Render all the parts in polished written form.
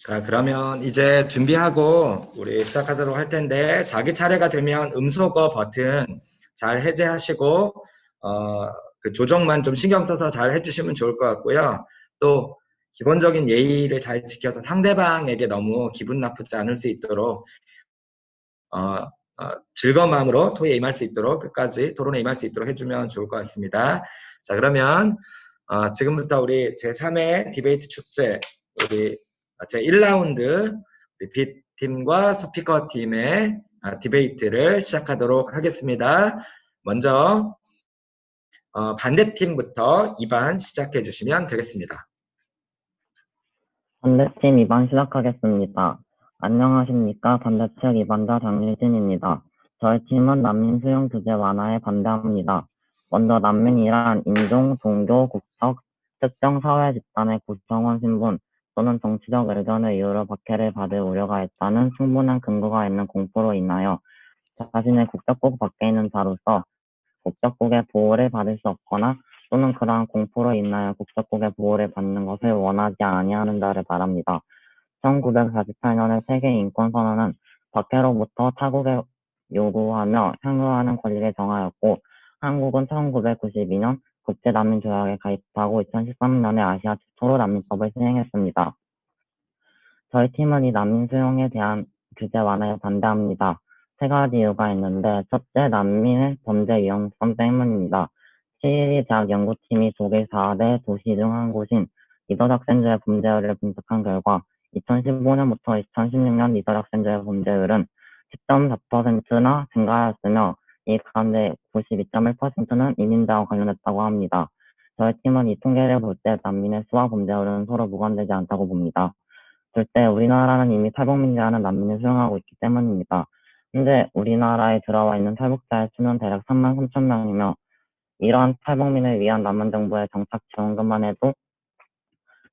자, 그러면 이제 준비하고 우리 시작하도록 할 텐데, 자기 차례가 되면 음소거 버튼 잘 해제하시고, 그 조정만 좀 신경 써서 잘 해주시면 좋을 것 같고요. 또, 기본적인 예의를 잘 지켜서 상대방에게 너무 기분 나쁘지 않을 수 있도록, 어, 즐거운 마음으로 토의에 임할 수 있도록, 끝까지 토론에 임할 수 있도록 해주면 좋을 것 같습니다. 자, 그러면, 지금부터 우리 제3회 디베이트 축제, 우리 제1라운드 B팀과 스피커 팀의 디베이트를 시작하도록 하겠습니다. 먼저 반대팀부터 2반 시작해 주시면 되겠습니다. 반대팀 2반 시작하겠습니다. 안녕하십니까. 반대측 2반자 장유진입니다. 저희 팀은 난민 수용 규제 완화에 반대합니다. 먼저 난민이란 인종, 종교, 국적, 특정 사회 집단의 구성원 신분 또는 정치적 의견의 이유로 박해를 받을 우려가 있다는 충분한 근거가 있는 공포로 인하여 자신의 국적국 밖에 있는 자로서 국적국의 보호를 받을 수 없거나 또는 그러한 공포로 인하여 국적국의 보호를 받는 것을 원하지 아니하는 자를 말합니다. 1948년의 세계인권선언은 박해로부터 타국에 요구하며 향유하는 권리를 정하였고, 한국은 1992년 국제난민조약에 가입하고 2013년에 아시아 최초로 난민법을 시행했습니다. 저희 팀은 이 난민 수용에 대한 규제 완화에 반대합니다. 세 가지 이유가 있는데, 첫째, 난민의 범죄 위험성 때문입니다. 시리 대학 연구팀이 독일 4대 도시 중 한 곳인 리더락센주의 범죄율을 분석한 결과 2015년부터 2016년 리더락센주의 범죄율은 10.4%나 증가하였으며 이 가운데 92.1%는 이민자와 관련했다고 합니다. 저희 팀은 이 통계를 볼 때 난민의 수와 범죄율은 서로 무관되지 않다고 봅니다. 둘째, 우리나라는 이미 탈북민이라는 난민을 수용하고 있기 때문입니다. 현재 우리나라에 들어와 있는 탈북자의 수는 대략 3만 3천 명이며 이러한 탈북민을 위한 남한 정부의 정착 지원금만 해도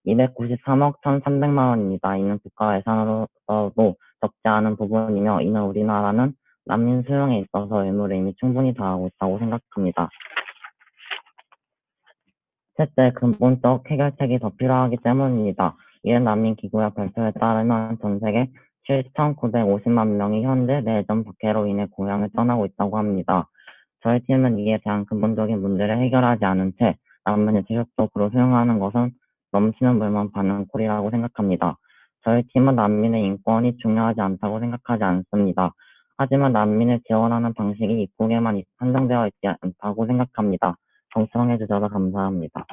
293억 1,300만 원입니다. 이는 국가 예산으로서도 적지 않은 부분이며 이는 우리나라는 난민 수용에 있어서 의무를 이미 충분히 다하고 있다고 생각합니다. 셋째, 근본적 해결책이 더 필요하기 때문입니다. 유엔 난민기구의 발표에 따르면 전 세계 7,950만 명이 현재 내전 박해로 인해 고향을 떠나고 있다고 합니다. 저희 팀은 이에 대한 근본적인 문제를 해결하지 않은 채 난민을 지속적으로 수용하는 것은 넘치는 물만 받는 꼴이라고 생각합니다. 저희 팀은 난민의 인권이 중요하지 않다고 생각하지 않습니다. 하지만 난민을 지원하는 방식이 입국에만 한정되어 있지 않다고 생각합니다. 경청해 주셔서 감사합니다.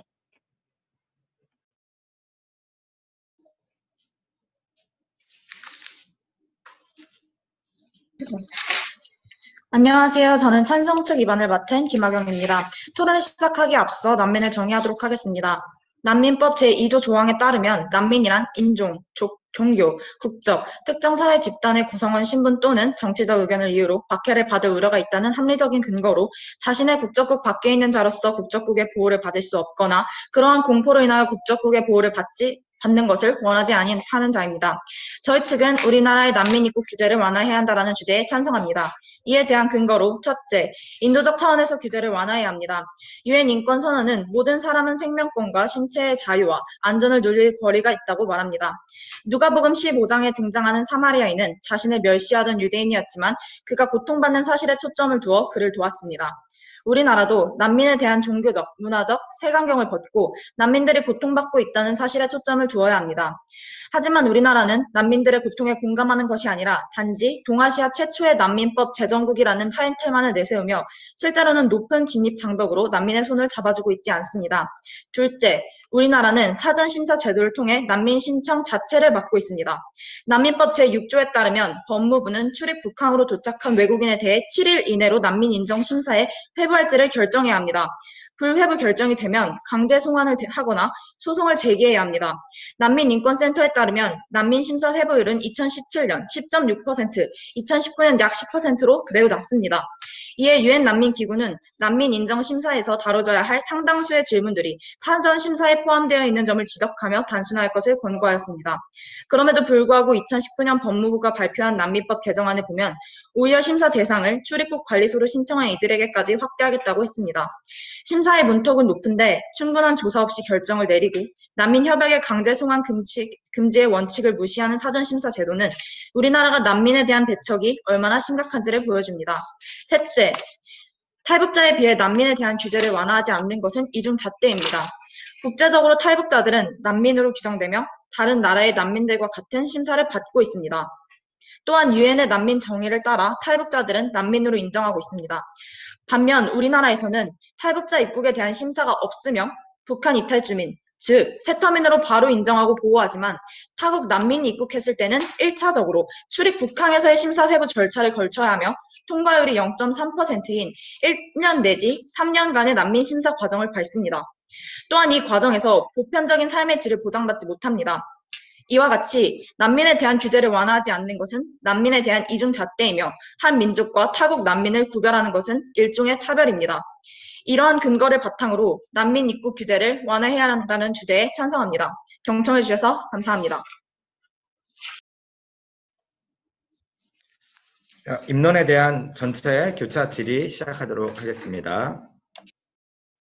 안녕하세요. 저는 찬성 측 입안을 맡은 김학영입니다. 토론을 시작하기에 앞서 난민을 정의하도록 하겠습니다. 난민법 제2조 조항에 따르면 난민이란 인종, 종교, 국적, 특정 사회 집단의 구성원 신분 또는 정치적 의견을 이유로 박해를 받을 우려가 있다는 합리적인 근거로 자신의 국적국 밖에 있는 자로서 국적국의 보호를 받을 수 없거나 그러한 공포로 인하여 국적국의 보호를 받는 것을 원하지 아니하는 자입니다. 저희 측은 우리나라의 난민 입국 규제를 완화해야 한다는 주제에 찬성합니다. 이에 대한 근거로 첫째, 인도적 차원에서 규제를 완화해야 합니다. 유엔 인권 선언은 모든 사람은 생명권과 신체의 자유와 안전을 누릴 권리가 있다고 말합니다. 누가복음 15장에 등장하는 사마리아인은 자신을 멸시하던 유대인이었지만 그가 고통받는 사실에 초점을 두어 그를 도왔습니다. 우리나라도 난민에 대한 종교적, 문화적 색안경을 벗고 난민들이 고통받고 있다는 사실에 초점을 두어야 합니다. 하지만 우리나라는 난민들의 고통에 공감하는 것이 아니라 단지 동아시아 최초의 난민법 제정국이라는 타이틀만을 내세우며 실제로는 높은 진입 장벽으로 난민의 손을 잡아주고 있지 않습니다. 둘째, 우리나라는 사전심사 제도를 통해 난민 신청 자체를 막고 있습니다. 난민법 제6조에 따르면 법무부는 출입 국항으로 도착한 외국인에 대해 7일 이내로 난민 인정 심사에 회부할지를 결정해야 합니다. 불회부 결정이 되면 강제 송환을 하거나 소송을 제기해야 합니다. 난민인권센터에 따르면 난민 심사 회부율은 2017년 10.6%, 2019년 약 10%로 매우 낮습니다. 이에 유엔 난민기구는 난민 인정 심사에서 다뤄져야 할 상당수의 질문들이 사전 심사에 포함되어 있는 점을 지적하며 단순화할 것을 권고하였습니다. 그럼에도 불구하고 2019년 법무부가 발표한 난민법 개정안을 보면 오히려 심사 대상을 출입국 관리소로 신청한 이들에게까지 확대하겠다고 했습니다. 심사의 문턱은 높은데 충분한 조사 없이 결정을 내리고 난민 협약의 강제 송환 금지의 원칙을 무시하는 사전심사 제도는 우리나라가 난민에 대한 배척이 얼마나 심각한지를 보여줍니다. 셋째, 탈북자에 비해 난민에 대한 규제를 완화하지 않는 것은 이중잣대입니다. 국제적으로 탈북자들은 난민으로 규정되며 다른 나라의 난민들과 같은 심사를 받고 있습니다. 또한 유엔의 난민 정의를 따라 탈북자들은 난민으로 인정하고 있습니다. 반면 우리나라에서는 탈북자 입국에 대한 심사가 없으며 북한 이탈 주민, 즉 세터민으로 바로 인정하고 보호하지만 타국 난민이 입국했을 때는 1차적으로 출입 국항에서의 심사 회부 절차를 거쳐야 하며 통과율이 0.3%인 1년 내지 3년간의 난민 심사 과정을 밟습니다. 또한 이 과정에서 보편적인 삶의 질을 보장받지 못합니다. 이와 같이 난민에 대한 규제를 완화하지 않는 것은 난민에 대한 이중잣대이며 한 민족과 타국 난민을 구별하는 것은 일종의 차별입니다. 이러한 근거를 바탕으로 난민 입국 규제를 완화해야 한다는 주제에 찬성합니다. 경청해 주셔서 감사합니다. 입론에 대한 전체 교차 질의 시작하도록 하겠습니다.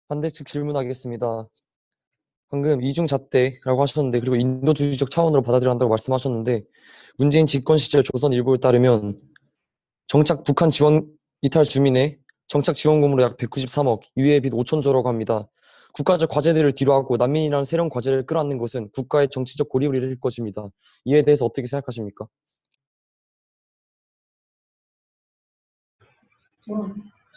반대 측 질문하겠습니다. 방금 이중잣대라고 하셨는데, 그리고 인도주의적 차원으로 받아들여야 한다고 말씀하셨는데, 문재인 집권 시절 조선일보에 따르면 정착 북한 지원 이탈 주민의 정착 지원금으로 약 193억, 유해 빚 5천조라고 합니다. 국가적 과제들을 뒤로하고 난민이라는 새로운 과제를 끌어안는 것은 국가의 정치적 고립을 일으킬 것입니다. 이에 대해서 어떻게 생각하십니까?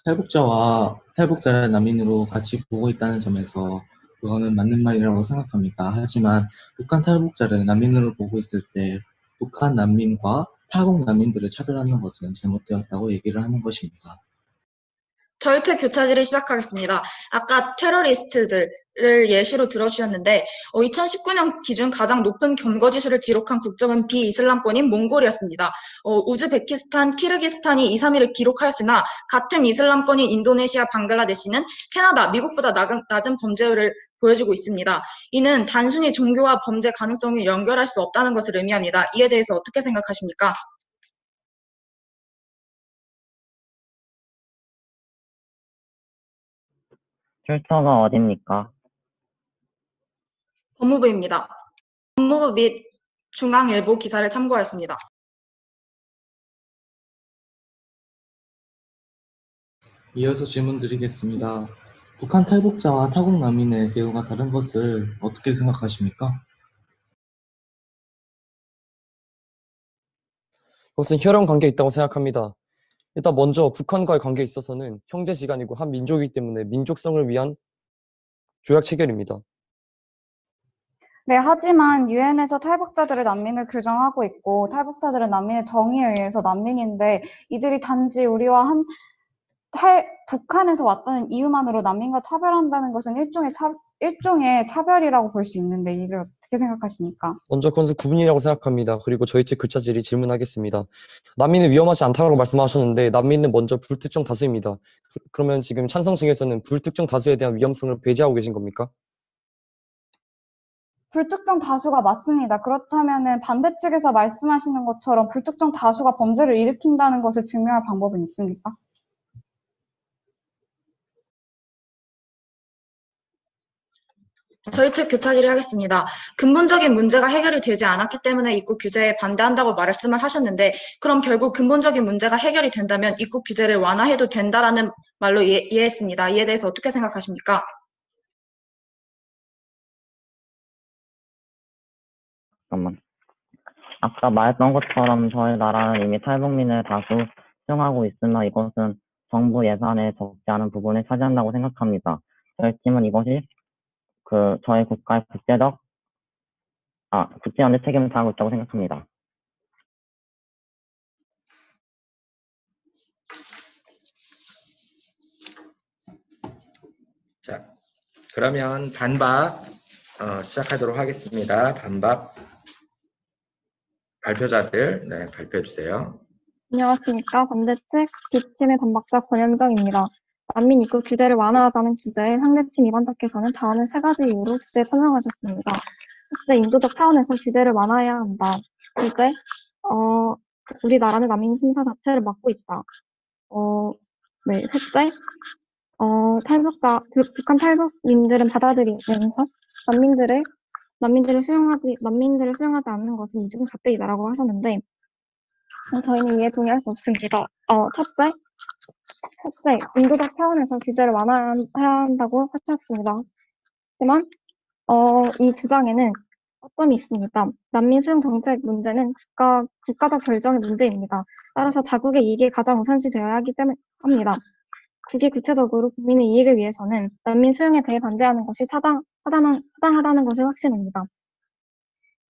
탈북자와 탈북자를 난민으로 같이 보고 있다는 점에서 그거는 맞는 말이라고 생각합니다. 하지만 북한 탈북자를 난민으로 보고 있을 때 북한 난민과 타국 난민들을 차별하는 것은 잘못되었다고 얘기를 하는 것입니다. 저희 측 교차질을 시작하겠습니다. 아까 테러리스트들을 예시로 들어주셨는데 2019년 기준 가장 높은 경거지수를 기록한 국적은 비이슬람권인 몽골이었습니다. 우즈베키스탄, 키르기스탄이 2, 3위를 기록하였으나 같은 이슬람권인 인도네시아, 방글라데시는 캐나다, 미국보다 낮은 범죄율을 보여주고 있습니다. 이는 단순히 종교와 범죄 가능성을 연결할 수 없다는 것을 의미합니다. 이에 대해서 어떻게 생각하십니까? 출처가 어딥니까? 법무부입니다. 법무부 및 중앙일보 기사를 참고하였습니다. 이어서 질문 드리겠습니다. 북한 탈북자와 타국 난민의 대우가 다른 것을 어떻게 생각하십니까? 그것은 혈연 관계에 있다고 생각합니다. 일단 먼저 북한과의 관계에 있어서는 형제지간이고 한 민족이기 때문에 민족성을 위한 조약 체결입니다. 네, 하지만 유엔에서 탈북자들을 난민을 규정하고 있고 탈북자들은 난민의 정의에 의해서 난민인데 이들이 단지 우리와 북한에서 왔다는 이유만으로 난민과 차별한다는 것은 일종의 차별이라고 볼 수 있는데 이를 어떻게 생각하십니까? 먼저 그것은 구분이라고 생각합니다. 그리고 저희 측 글자질이 질문하겠습니다. 난민은 위험하지 않다고 말씀하셨는데 난민은 먼저 불특정 다수입니다. 그러면 지금 찬성 측에서는 불특정 다수에 대한 위험성을 배제하고 계신 겁니까? 불특정 다수가 맞습니다. 그렇다면은 반대 측에서 말씀하시는 것처럼 불특정 다수가 범죄를 일으킨다는 것을 증명할 방법은 있습니까? 저희 측 교차질을 하겠습니다. 근본적인 문제가 해결이 되지 않았기 때문에 입국 규제에 반대한다고 말씀을 하셨는데 그럼 결국 근본적인 문제가 해결이 된다면 입국 규제를 완화해도 된다라는 말로 이해했습니다. 이에 대해서 어떻게 생각하십니까? 잠깐만. 아까 말했던 것처럼 저희 나라는 이미 탈북민을 다수 수용하고 있으나 이것은 정부 예산에 적지 않은 부분을 차지한다고 생각합니다. 저희 팀은 이것이 저희 국가의 국제연대 책임을 다하고 있다고 생각합니다. 자, 그러면 반박 시작하도록 하겠습니다. 반박 발표자들, 네, 발표해 주세요. 안녕하십니까. 반대측 B팀의 반박자 권현정입니다. 난민 입국 규제를 완화하자는 주제에 상대팀 이반자께서는 다음의 세 가지 이유로 주제에 찬성하셨습니다. 첫째, 인도적 차원에서 규제를 완화해야 한다. 둘째, 우리나라는 난민 심사 자체를 막고 있다. 네, 셋째, 북한 탈북민들은 받아들이면서 난민들을 난민들을 수용하지 않는 것은 이중잣대이다라고 하셨는데, 저희는 이에 동의할 수 없습니다. 첫째, 인도적 차원에서 규제를 완화해야 한다고 하셨습니다. 하지만, 이 주장에는 허점이 있습니다. 난민 수용 정책 문제는 국가적 결정의 문제입니다. 따라서 자국의 이익이 가장 우선시 되어야 하기 때문에 합니다. 국이 구체적으로 국민의 이익을 위해서는 난민 수용에 대해 반대하는 것이 타당하다는 것이 확신입니다.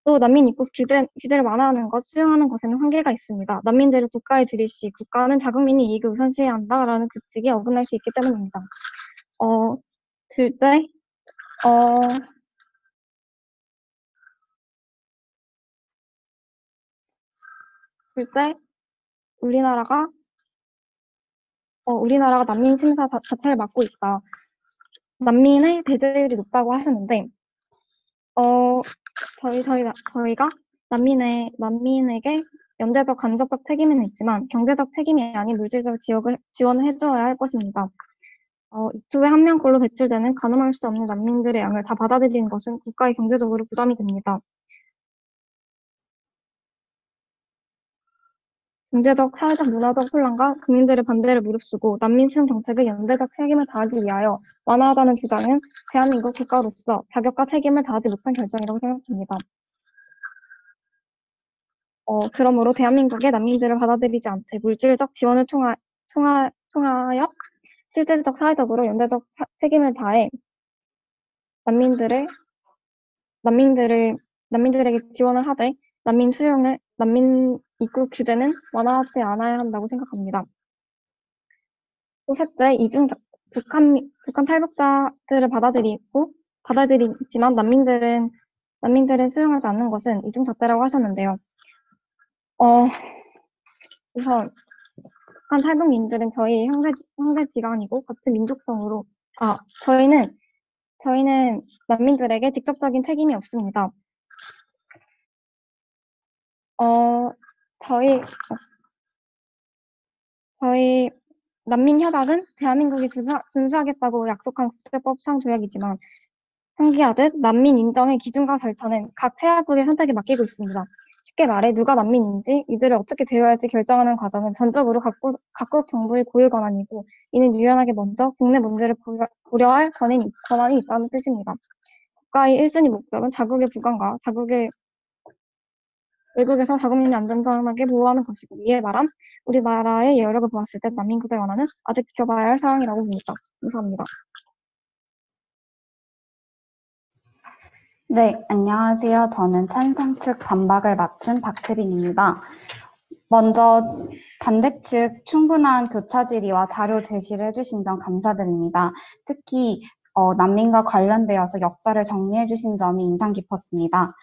또 난민 입국 규제를 완화하는 것, 수용하는 것에는 한계가 있습니다. 난민들을 국가에 들일 시 국가는 자국민의 이익을 우선시해야 한다라는 규칙이 어긋날 수 있기 때문입니다. 둘째, 우리나라가 난민 심사 자체를 맡고 있다. 난민의 배제율이 높다고 하셨는데, 저희가 난민에게 연대적 간접적 책임은 있지만 경제적 책임이 아닌 물질적 지원을 해줘야 할 것입니다. 이초에 한 명꼴로 배출되는 가늠할 수 없는 난민들의 양을 다 받아들이는 것은 국가의 경제적으로 부담이 됩니다. 경제적, 사회적, 문화적 혼란과 국민들의 반대를 무릅쓰고 난민 수용 정책의 연대적 책임을 다하기 위하여 완화하자는 주장은 대한민국 국가로서 자격과 책임을 다하지 못한 결정이라고 생각합니다. 그러므로 대한민국의 난민들을 받아들이지 않되 물질적 지원을 통하여 실질적 사회적으로 연대적 책임을 다해 난민들에게 지원을 하되 난민 입국 규제는 완화하지 않아야 한다고 생각합니다. 또 셋째, 북한 탈북자들을 받아들이지만 난민들을 수용하지 않는 것은 이중잣대라고 하셨는데요. 우선 북한 탈북민들은 저희 형제 지간이고 같은 민족성으로 저희는 난민들에게 직접적인 책임이 없습니다. 저희 난민협약은 대한민국이 준수하겠다고 약속한 국제법상 조약이지만 상기하듯 난민 인정의 기준과 절차는 각 채약국의 선택에 맡기고 있습니다. 쉽게 말해 누가 난민인지 이들을 어떻게 대우할지 결정하는 과정은 전적으로 각국 정부의 고유 권한이고 이는 유연하게 먼저 국내 문제를 고려할 권한이 있다는 뜻입니다. 국가의 1순위 목적은 자국의 부강과 외국에서 자국민을 안전하게 보호하는 것이고 이에 말한 우리나라의 여력을 보았을 때 난민 구제 완화는 아직 지켜봐야 할 사항이라고 봅니다. 감사합니다. 네, 안녕하세요. 저는 찬성 측 반박을 맡은 박태빈입니다. 먼저 반대 측 충분한 교차 질의와 자료 제시를 해주신 점 감사드립니다. 특히 난민과 관련되어서 역사를 정리해 주신 점이 인상 깊었습니다.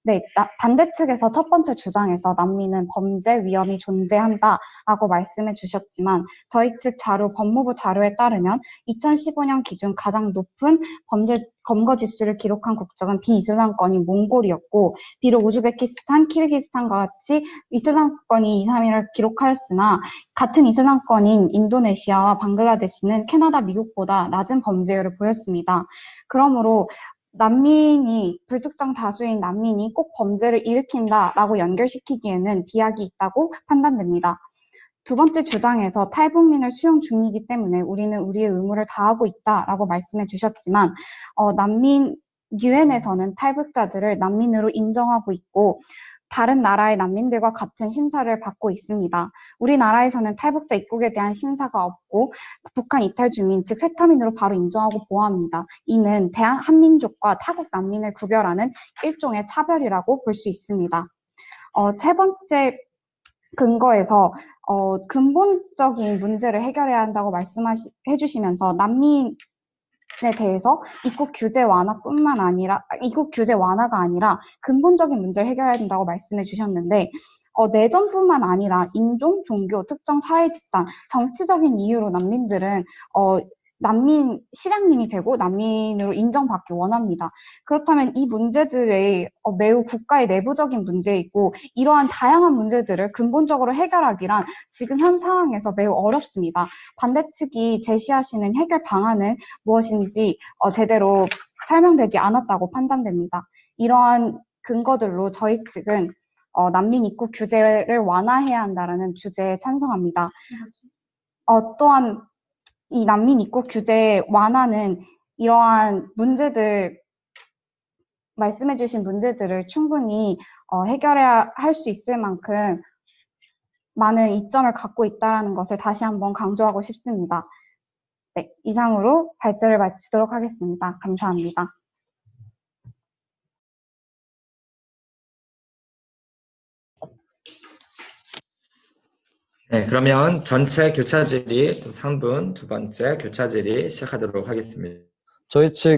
네, 반대 측에서 첫 번째 주장에서 난민은 범죄 위험이 존재한다라고 말씀해 주셨지만 저희 측 법무부 자료에 따르면 2015년 기준 가장 높은 범죄 검거 지수를 기록한 국적은 비이슬람권인 몽골이었고 비록 우즈베키스탄, 키르기스탄과 같이 이슬람권이 2, 3위를 기록하였으나 같은 이슬람권인 인도네시아와 방글라데시는 캐나다, 미국보다 낮은 범죄율을 보였습니다. 그러므로 불특정 다수인 난민이 꼭 범죄를 일으킨다라고 연결시키기에는 비약이 있다고 판단됩니다. 두 번째 주장에서 탈북민을 수용 중이기 때문에 우리는 우리의 의무를 다하고 있다라고 말씀해 주셨지만 유엔에서는 탈북자들을 난민으로 인정하고 있고 다른 나라의 난민들과 같은 심사를 받고 있습니다. 우리나라에서는 탈북자 입국에 대한 심사가 없고 북한 이탈 주민, 즉 세터민으로 바로 인정하고 보호합니다. 이는 한민족과 타국 난민을 구별하는 일종의 차별이라고 볼 수 있습니다. 세 번째 근거에서 근본적인 문제를 해결해야 한다고 말씀해 주시면서 난민에 대해서 입국 규제 완화가 아니라 근본적인 문제를 해결해야 된다고 말씀해 주셨는데 내전뿐만 아니라 인종, 종교, 특정 사회 집단, 정치적인 이유로 난민들은 실향민이 되고 난민으로 인정받기 원합니다. 그렇다면 이 문제들이 매우 국가의 내부적인 문제이고 이러한 다양한 문제들을 근본적으로 해결하기란 지금 현 상황에서 매우 어렵습니다. 반대 측이 제시하시는 해결 방안은 무엇인지 제대로 설명되지 않았다고 판단됩니다. 이러한 근거들로 저희 측은 난민 입국 규제를 완화해야 한다라는 주제에 찬성합니다. 또한 이 난민 입국 규제 완화는 이러한 문제들, 말씀해주신 문제들을 충분히 해결해야 할 수 있을 만큼 많은 이점을 갖고 있다는 것을 다시 한번 강조하고 싶습니다. 네, 이상으로 발제를 마치도록 하겠습니다. 감사합니다. 네, 그러면 전체 교차 질의 3분 두 번째 교차 질의 시작하도록 하겠습니다. 저희 측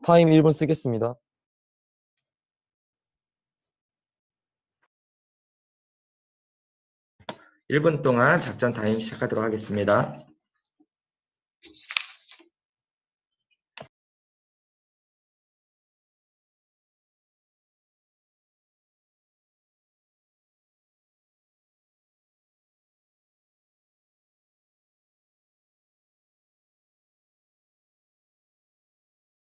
타임 1분 쓰겠습니다. 1분 동안 작전 타임 시작하도록 하겠습니다.